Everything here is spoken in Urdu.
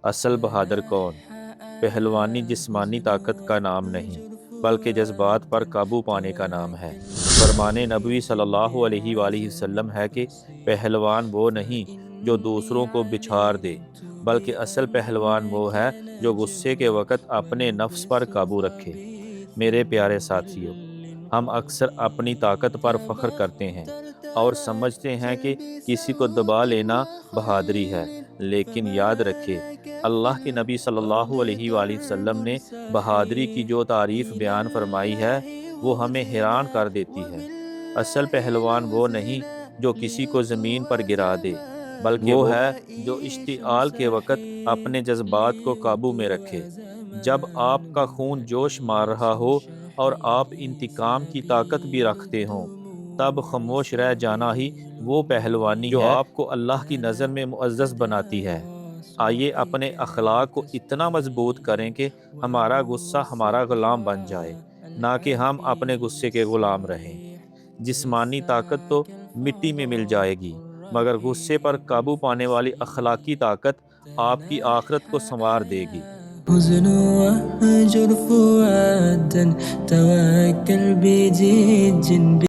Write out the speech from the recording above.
اصل بہادر کون؟ پہلوانی جسمانی طاقت کا نام نہیں بلکہ جذبات پر قابو پانے کا نام ہے۔ فرمان نبوی صلی اللہ علیہ وآلہ وسلم ہے کہ پہلوان وہ نہیں جو دوسروں کو بچھاڑ دے، بلکہ اصل پہلوان وہ ہے جو غصے کے وقت اپنے نفس پر قابو رکھے۔ میرے پیارے ساتھیو، ہم اکثر اپنی طاقت پر فخر کرتے ہیں اور سمجھتے ہیں کہ کسی کو دبا لینا بہادری ہے، لیکن یاد رکھے اللہ کے نبی صلی اللہ علیہ وآلہ وسلم نے بہادری کی جو تعریف بیان فرمائی ہے وہ ہمیں حیران کر دیتی ہے۔ اصل پہلوان وہ نہیں جو کسی کو زمین پر گرا دے، بلکہ وہ ہے جو اشتعال کے وقت اپنے جذبات کو قابو میں رکھے۔ جب آپ کا خون جوش مار رہا ہو اور آپ انتقام کی طاقت بھی رکھتے ہوں، تب خاموش رہ جانا ہی وہ پہلوانی ہے جو آپ کو اللہ کی نظر میں معزز بناتی ہے۔ آئیے اپنے اخلاق کو اتنا مضبوط کریں کہ ہمارا غصہ ہمارا غلام بن جائے، نہ کہ ہم اپنے غصے کے غلام رہیں۔ جسمانی طاقت تو مٹی میں مل جائے گی، مگر غصے پر قابو پانے والی اخلاقی طاقت آپ کی آخرت کو سنوار دے گی۔ حزن واهجر فؤادا توكل بجد